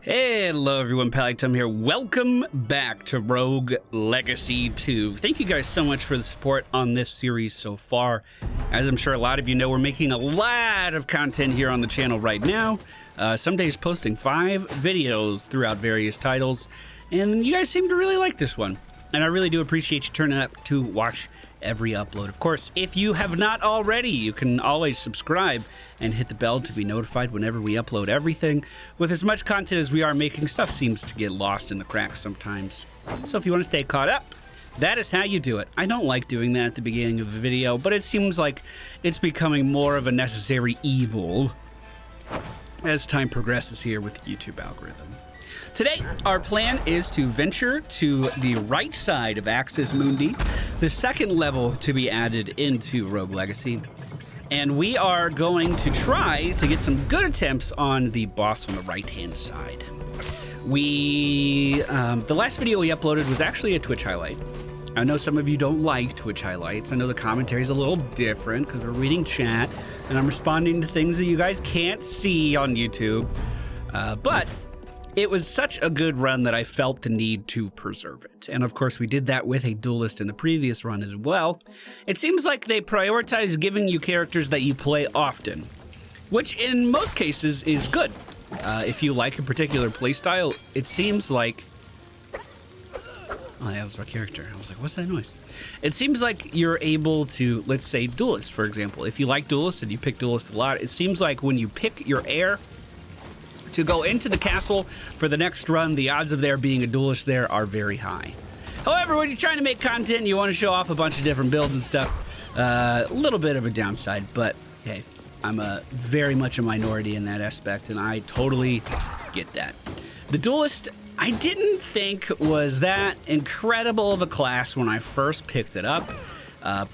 Hello everyone, MFPallytime here. Welcome back to Rogue Legacy 2. Thank you guys so much for the support on this series so far. As I'm sure a lot of you know, we're making a lot of content here on the channel right now. Some days posting 5 videos throughout various titles, and you guys seem to really like this one. And I really do appreciate you turning up to watch every upload. Of course, if you have not already, you can always subscribe and hit the bell to be notified whenever we upload everything. With as much content as we are making, stuff seems to get lost in the cracks sometimes. So if you want to stay caught up, that is how you do it. I don't like doing that at the beginning of the video, but it seems like it's becoming more of a necessary evil as time progresses here with the YouTube algorithm. Today, our plan is to venture to the right side of Axis Mundi, the second level to be added into Rogue Legacy, and we are going to try to get some good attempts on the boss on the right-hand side. The last video we uploaded was actually a Twitch highlight. I know some of you don't like Twitch highlights. I know the commentary is a little different because we're reading chat, and I'm responding to things that you guys can't see on YouTube, but it was such a good run that I felt the need to preserve it. And of course, we did that with a duelist in the previous run as well. It seems like they prioritize giving you characters that you play often, which in most cases is good. If you like a particular playstyle, it seems like... Oh, that was my character. I was like, what's that noise? It seems like you're able to, let's say, duelist, for example. If you like duelist and you pick duelist a lot, it seems like when you pick your heir to go into the castle for the next run, the odds of there being a duelist there are very high. However, when you're trying to make content and you want to show off a bunch of different builds and stuff, a little bit of a downside, but hey, I'm very much a minority in that aspect, and I totally get that. The duelist, I didn't think was that incredible of a class when I first picked it up,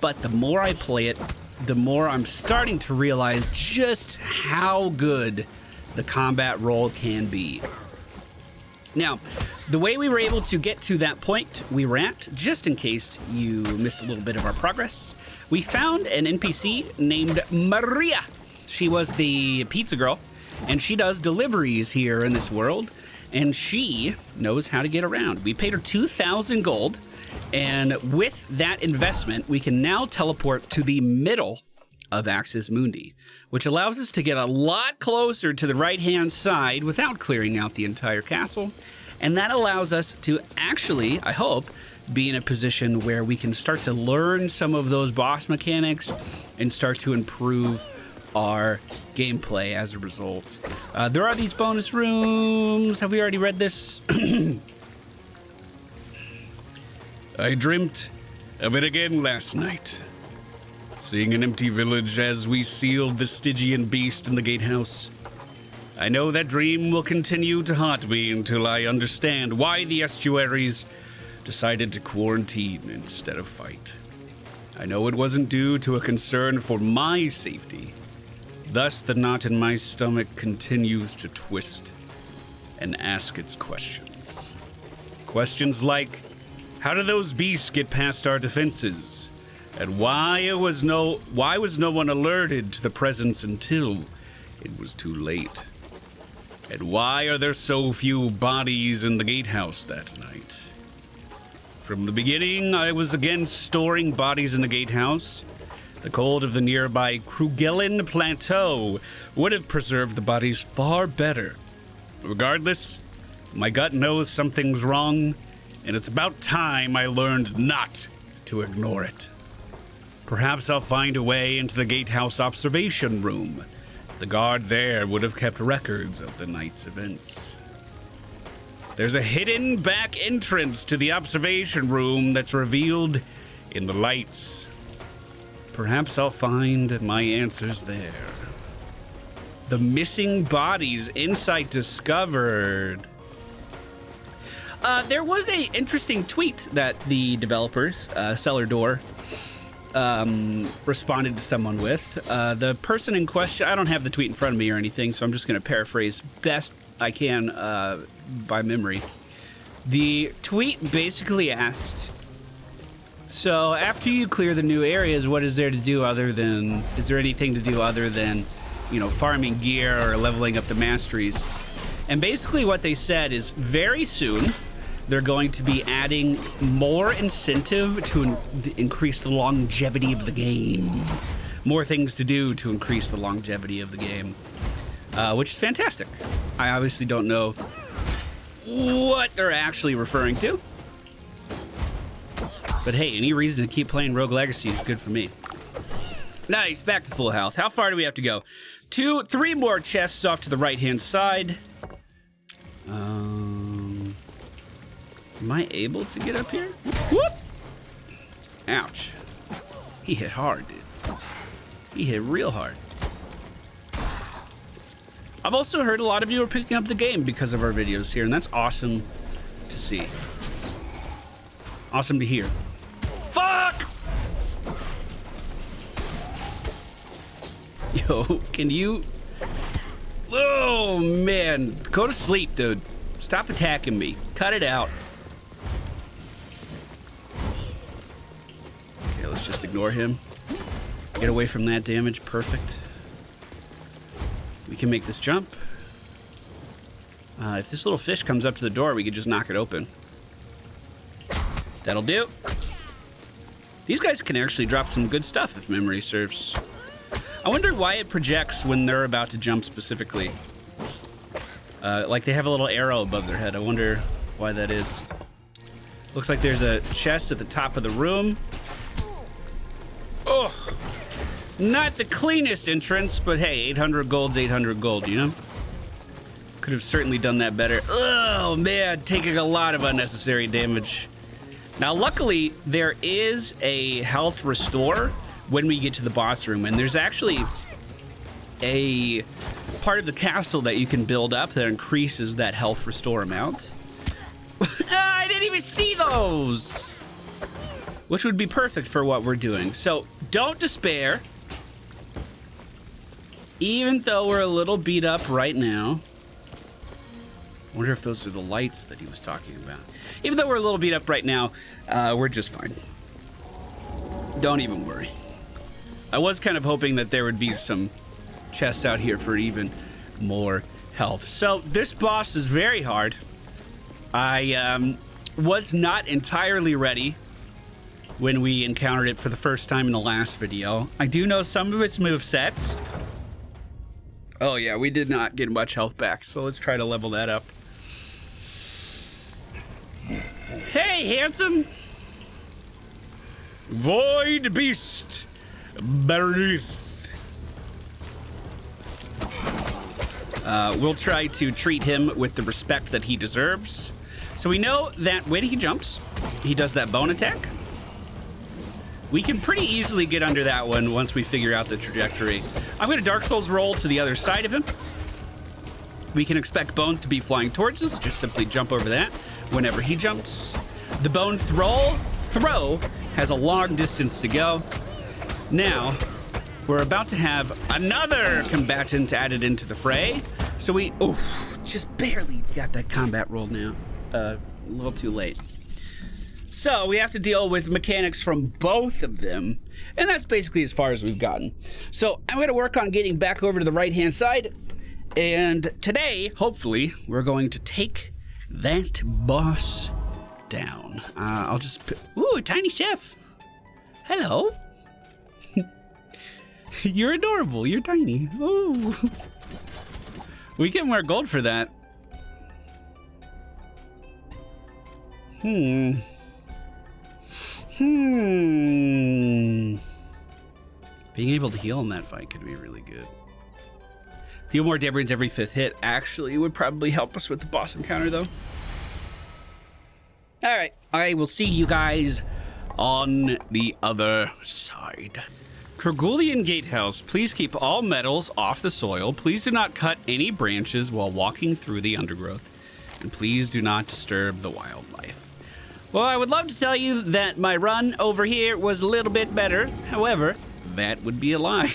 but the more I play it, the more I'm starting to realize just how good the combat role can be. Now, the way we were able to get to that point we were at, just in case you missed a little bit of our progress, we found an NPC named Maria. She was the pizza girl, and she does deliveries here in this world, and she knows how to get around. We paid her 2,000 gold, and with that investment, we can now teleport to the middle of Axis Mundi, which allows us to get a lot closer to the right-hand side without clearing out the entire castle. And that allows us to actually, I hope, be in a position where we can start to learn some of those boss mechanics and start to improve our gameplay as a result. There are these bonus rooms. Have we already read this? I dreamt of it again last night, seeing an empty village as we sealed the Stygian beast in the gatehouse. I know that dream will continue to haunt me until I understand why the estuaries decided to quarantine instead of fight. I know it wasn't due to a concern for my safety. Thus, the knot in my stomach continues to twist and ask its questions. Questions like, how do those beasts get past our defenses? And why was no one alerted to the presence until it was too late? And why are there so few bodies in the gatehouse that night? From the beginning, I was against storing bodies in the gatehouse. The cold of the nearby Krugellen Plateau would have preserved the bodies far better. Regardless, my gut knows something's wrong, and it's about time I learned not to ignore it. Perhaps I'll find a way into the gatehouse observation room. The guard there would have kept records of the night's events. There's a hidden back entrance to the observation room that's revealed in the lights. Perhaps I'll find my answers there. The missing bodies, insight discovered. There was an interesting tweet that the developers, Cellar Door, responded to someone with. The person in question, I don't have the tweet in front of me or anything, so I'm just going to paraphrase best I can by memory. The tweet basically asked, so after you clear the new areas, what is there to do other than, is there anything to do other than, you know, farming gear or leveling up the masteries? And basically what they said is very soon they're going to be adding more incentive to increase the longevity of the game. More things to do to increase the longevity of the game, which is fantastic. I obviously don't know what they're actually referring to. But hey, any reason to keep playing Rogue Legacy is good for me. Nice, back to full health. How far do we have to go? 3 more chests off to the right-hand side. Am I able to get up here? Whoop! Ouch. He hit hard, dude. He hit real hard. I've also heard a lot of you are picking up the game because of our videos here, and that's awesome to see. Awesome to hear. Fuck! Yo, can you... Oh, man. Go to sleep, dude. Stop attacking me. Cut it out. Okay, let's just ignore him. Get away from that damage. Perfect. We can make this jump. If this little fish comes up to the door, we could just knock it open. That'll do. These guys can actually drop some good stuff if memory serves. I wonder why it projects when they're about to jump specifically. Like they have a little arrow above their head. I wonder why that is. Looks like there's a chest at the top of the room. Oh, not the cleanest entrance, but hey, 800 gold's 800 gold, you know? Could have certainly done that better. Oh man, taking a lot of unnecessary damage. Now, luckily, there is a health restore when we get to the boss room, and there's actually a part of the castle that you can build up that increases that health restore amount. I didn't even see those! Which would be perfect for what we're doing. So, don't despair. Even though we're a little beat up right now. I wonder if those are the lights that he was talking about. Even though we're a little beat up right now, we're just fine. Don't even worry. I was kind of hoping that there would be some chests out here for even more health. So this boss is very hard. I was not entirely ready when we encountered it for the first time in the last video. I do know some of its movesets. Oh yeah, we did not get much health back, so let's try to level that up. Hey, handsome! Void Beast! Byarrrith. We'll try to treat him with the respect that he deserves. So we know that when he jumps, he does that bone attack. We can pretty easily get under that one once we figure out the trajectory. I'm going to Dark Souls roll to the other side of him. We can expect bones to be flying towards us. Just simply jump over that whenever he jumps. The bone throw has a long distance to go. Now, we're about to have another combatant added into the fray. So we, just barely got that combat roll now. A little too late. So we have to deal with mechanics from both of them. And that's basically as far as we've gotten. So I'm going to work on getting back over to the right-hand side. And today, hopefully, we're going to take that boss down. I'll just ooh, tiny chef. Hello. You're adorable. You're tiny. Ooh. We get more gold for that. Being able to heal in that fight could be really good. Deal more damage every 5th hit actually would probably help us with the boss encounter, though. All right, I will see you guys on the other side. Kergulian Gatehouse, please keep all metals off the soil. Please do not cut any branches while walking through the undergrowth. And please do not disturb the wildlife. Well, I would love to tell you that my run over here was a little bit better. However, that would be a lie.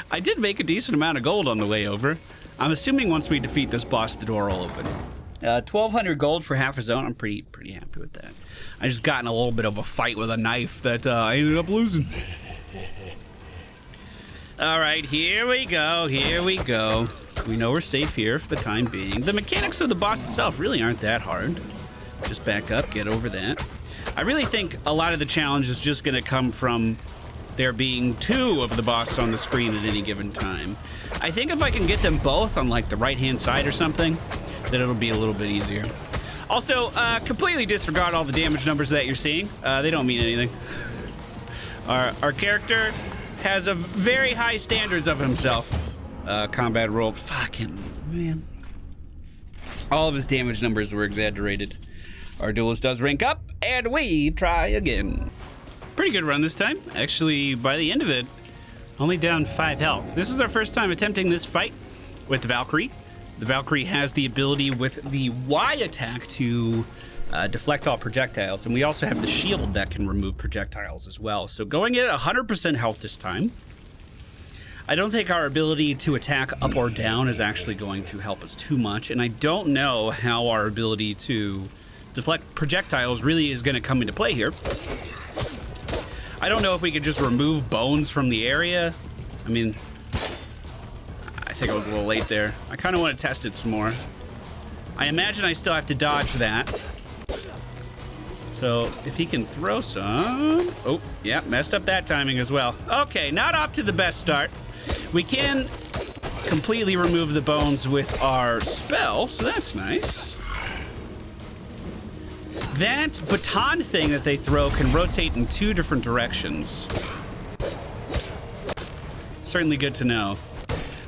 I did make a decent amount of gold on the way over. I'm assuming once we defeat this boss, the door will open. 1,200 gold for half a zone. I'm pretty happy with that. I just got in a little bit of a fight with a knife that I ended up losing. All right, here we go. Here we go. We know we're safe here for the time being. The mechanics of the boss itself really aren't that hard. Just back up, get over that. I really think a lot of the challenge is just going to come from there being 2 of the boss on the screen at any given time. I think if I can get them both on like the right-hand side or something, then it'll be a little bit easier. Also, completely disregard all the damage numbers that you're seeing. They don't mean anything. Our character has a very high standards of himself. Combat roll, fucking man. All of his damage numbers were exaggerated. Our duelist does rank up, and we try again. Pretty good run this time. Actually, by the end of it, only down 5 health. This is our first time attempting this fight with the Valkyrie. The Valkyrie has the ability with the Y attack to deflect all projectiles, and we also have the shield that can remove projectiles as well. So going at 100% health this time. I don't think our ability to attack up or down is actually going to help us too much, and I don't know how our ability to deflect projectiles really is going to come into play here. I don't know if we could just remove bones from the area. I mean, I think I was a little late there. I kind of want to test it some more. I imagine I still have to dodge that. So if he can throw some... Oh, yeah, messed up that timing as well. Okay, not off to the best start. We can completely remove the bones with our spell, so that's nice. That baton thing that they throw can rotate in 2 different directions. Certainly good to know.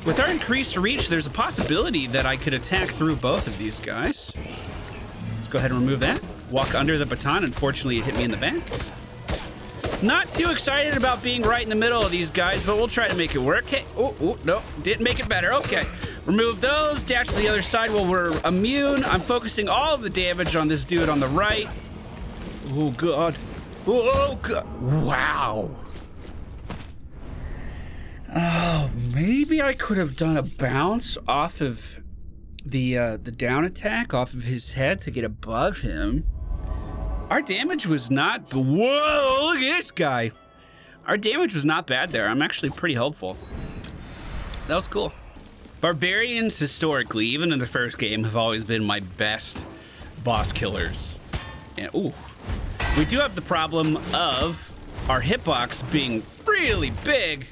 With our increased reach, there's a possibility that I could attack through both of these guys. Let's go ahead and remove that. Walk under the baton. Unfortunately, it hit me in the back. Not too excited about being right in the middle of these guys, but we'll try to make it work. Hey, oh, no, didn't make it better. Okay, remove those, dash to the other side while we're immune. I'm focusing all of the damage on this dude on the right. Oh, God. Oh, God. Wow. Oh, maybe I could have done a bounce off of the down attack off of his head to get above him. Our damage was not... Whoa, look at this guy. Our damage was not bad there. I'm actually pretty hopeful. That was cool. Barbarians, historically, even in the first game, have always been my best boss killers. And, ooh. We do have the problem of our hitbox being really big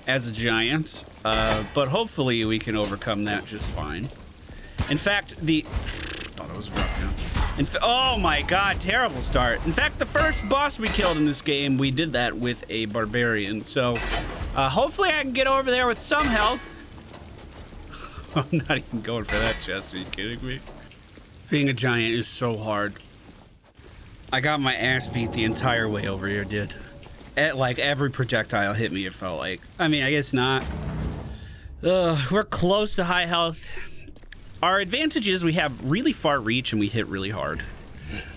as a giant, but hopefully we can overcome that just fine. In fact, thought it was a drop down. Oh my God, terrible start. In fact, the first boss we killed in this game, we did that with a barbarian. So hopefully I can get over there with some health. I'm not even going for that chest, are you kidding me? Being a giant is so hard. I got my ass beat the entire way over here, dude. Like every projectile hit me, it felt like. I mean, I guess not. We're close to high health. Our advantage is we have really far reach and we hit really hard.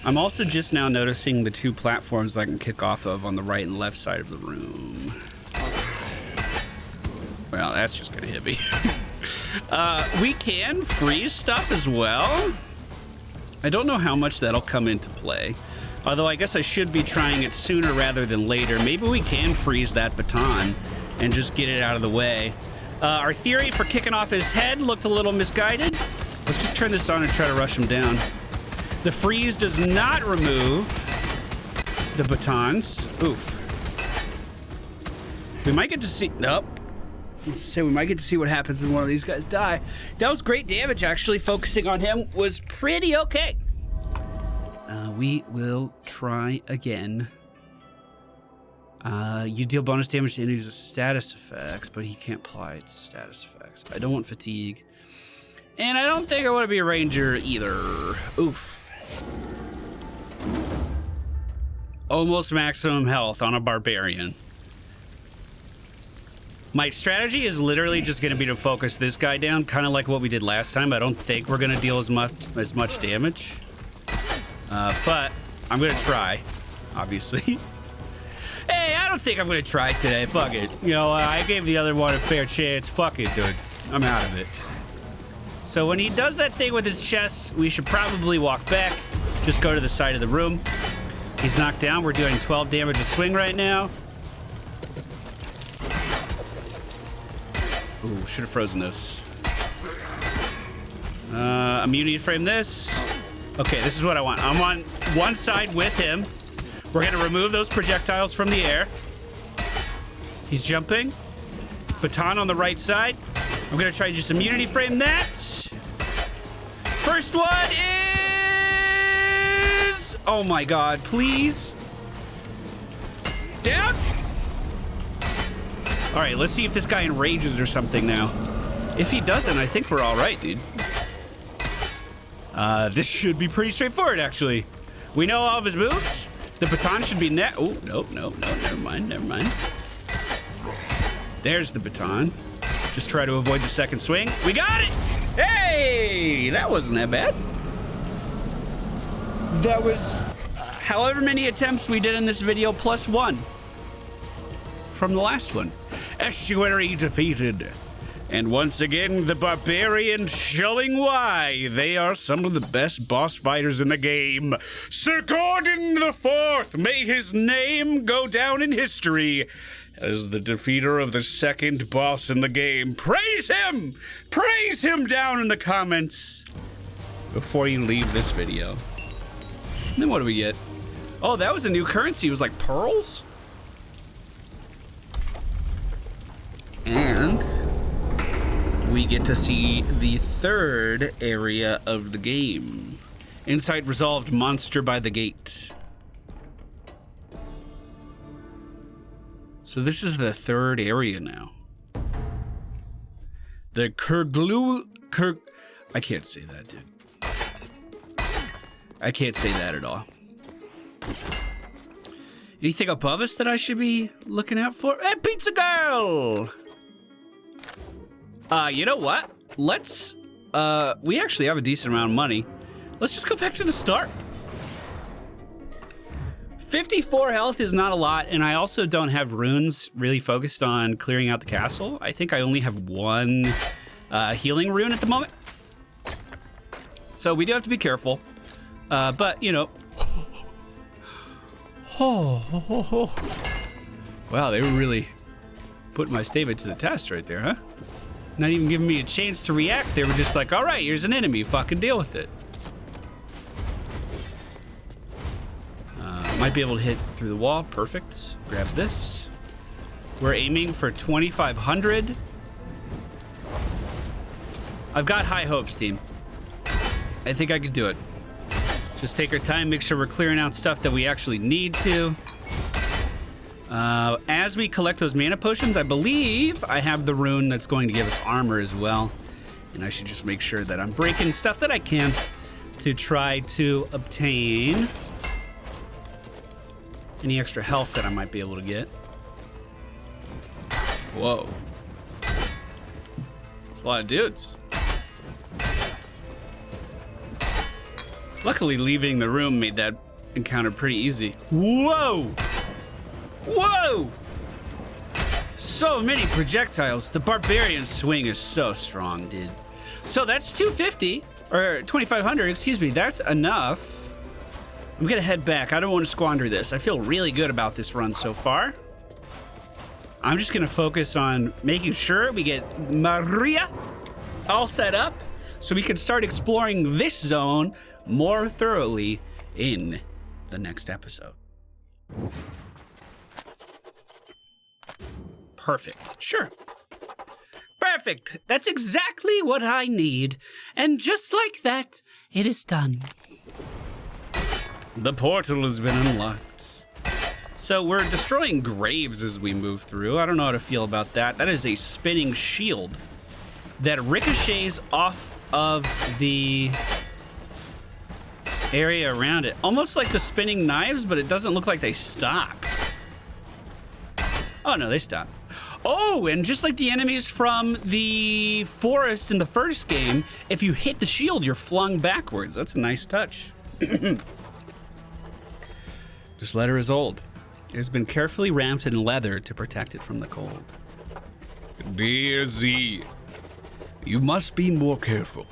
I'm also just now noticing the 2 platforms I can kick off of on the right and left side of the room. Well, that's just gonna hit me. We can freeze stuff as well. I don't know how much that'll come into play. Although I guess I should be trying it sooner rather than later. Maybe we can freeze that baton and just get it out of the way. Our theory for kicking off his head looked a little misguided. Let's just turn this on and try to rush him down. The freeze does not remove the batons. Oof. We might get to see... Nope. Let's say we might get to see what happens when one of these guys die. That was great damage, actually. Focusing on him was pretty okay. We will try again. You deal bonus damage to enemies with status effects, but he can't apply it to status effects. I don't want fatigue. And I don't think I want to be a ranger either. Oof. Almost maximum health on a barbarian. My strategy is literally just going to be to focus this guy down, kind of like what we did last time. I don't think we're going to deal as much damage. But I'm going to try, obviously. Hey, I don't think I'm gonna try today. Fuck it. You know, I gave the other one a fair chance. Fuck it, dude. I'm out of it. So when he does that thing with his chest, we should probably walk back. Just go to the side of the room. He's knocked down. We're doing 12 damage a swing right now. Ooh, should have frozen this. Immunity frame this. Okay, this is what I want. I'm on one side with him. We're gonna remove those projectiles from the air. He's jumping. Baton on the right side. I'm gonna try to just immunity frame that. First one is... Oh my God, please. Down. All right, let's see if this guy enrages or something now. If he doesn't, I think we're all right, dude. This should be pretty straightforward, actually. We know all of his moves. The baton should be net. Oh, no, never mind. There's the baton. Just try to avoid the second swing. We got it! Hey! That wasn't that bad. That was however many attempts we did in this video plus one from the last one. Estuary defeated. And once again, the barbarians showing why they are some of the best boss fighters in the game. Sir Gordon IV, may his name go down in history as the defeater of the second boss in the game. Praise him! Praise him down in the comments before you leave this video. And then what do we get? Oh, that was a new currency. It was like pearls? And we get to see the third area of the game. Insight resolved, monster by the gate. So this is the third area now. The I can't say that, dude. I can't say that at all. Anything above us that I should be looking out for? Hey, pizza girl! You know what? Let's, we actually have a decent amount of money. Let's just go back to the start. 54 health is not a lot, and I also don't have runes really focused on clearing out the castle. I think I only have one healing rune at the moment. So we do have to be careful. But, you know. Wow, they were really putting my statement to the test right there, huh? Not even giving me a chance to react. They were just like, all right, here's an enemy. Fucking deal with it. Might be able to hit through the wall. Perfect. Grab this. We're aiming for 2,500. I've got high hopes, team. I think I can do it. Just take our time, make sure we're clearing out stuff that we actually need to. As we collect those mana potions, I believe I have the rune that's going to give us armor as well. And I should just make sure that I'm breaking stuff that I can to try to obtain any extra health that I might be able to get. Whoa. It's a lot of dudes. Luckily, leaving the room made that encounter pretty easy. Whoa! Whoa! So many projectiles. The barbarian swing is so strong, dude. So that's 250, or 2,500, excuse me. That's enough. I'm gonna head back. I don't want to squander this. I feel really good about this run so far. I'm just gonna focus on making sure we get Maria all set up so we can start exploring this zone more thoroughly in the next episode. Perfect. Sure. Perfect. That's exactly what I need. And just like that, it is done. The portal has been unlocked. So we're destroying graves as we move through. I don't know how to feel about that. That is a spinning shield that ricochets off of the area around it. Almost like the spinning knives, but it doesn't look like they stop. Oh, no, they stop. Oh, and just like the enemies from the forest in the first game, if you hit the shield, you're flung backwards. That's a nice touch. This letter is old. It has been carefully wrapped in leather to protect it from the cold. Dear Z, you must be more careful.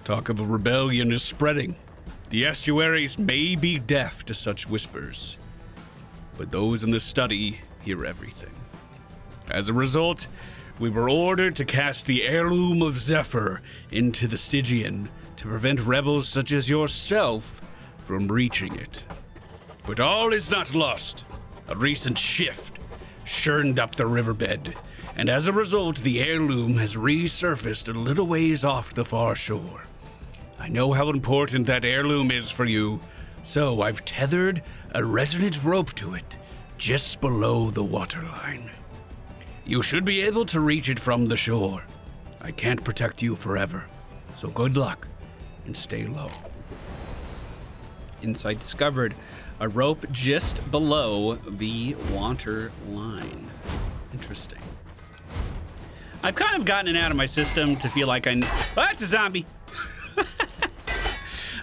Talk of a rebellion is spreading. The estuaries may be deaf to such whispers, but those in the study hear everything. As a result, We were ordered to cast the heirloom of Zephyr into the Stygian to prevent rebels such as yourself from reaching it. But all is not lost. A recent shift churned up the riverbed, and as a result, the heirloom has resurfaced a little ways off the far shore. I know how important that heirloom is for you, so I've tethered a resonant rope to it just below the waterline. You should be able to reach it from the shore. I can't protect you forever, so good luck and stay low. Insight discovered. A rope just below the water line. Interesting. I've kind of gotten it out of my system to feel like oh, that's a zombie.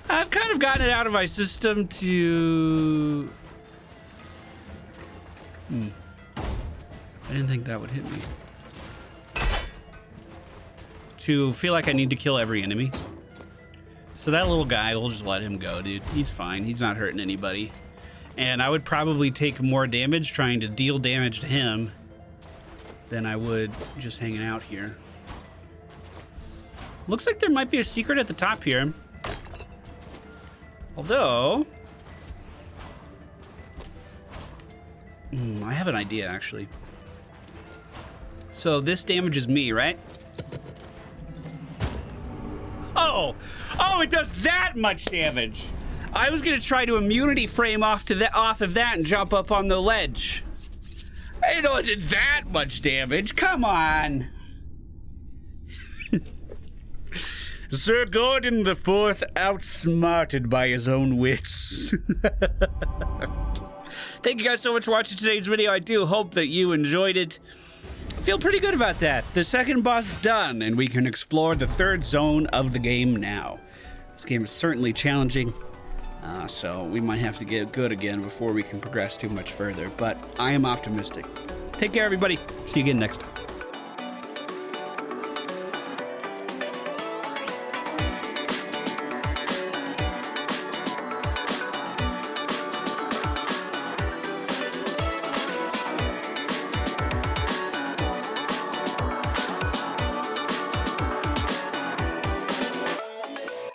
I've kind of gotten it out of my system to... I didn't think that would hit me. To feel like I need to kill every enemy. So that little guy, we'll just let him go, dude. He's fine. He's not hurting anybody. And I would probably take more damage trying to deal damage to him than I would just hanging out here. Looks like there might be a secret at the top here. Although... I have an idea, actually. So this damages me, right? Oh! Oh, it does that much damage! I was gonna try to immunity frame off of that and jump up on the ledge. I didn't know it did that much damage. Come on! Sir Gordon the Fourth outsmarted by his own wits. Thank you guys so much for watching today's video. I do hope that you enjoyed it. I feel pretty good about that. The second boss is done, and we can explore the third zone of the game now. This game is certainly challenging, so we might have to get good again before we can progress too much further, but I am optimistic. Take care, everybody. See you again next time.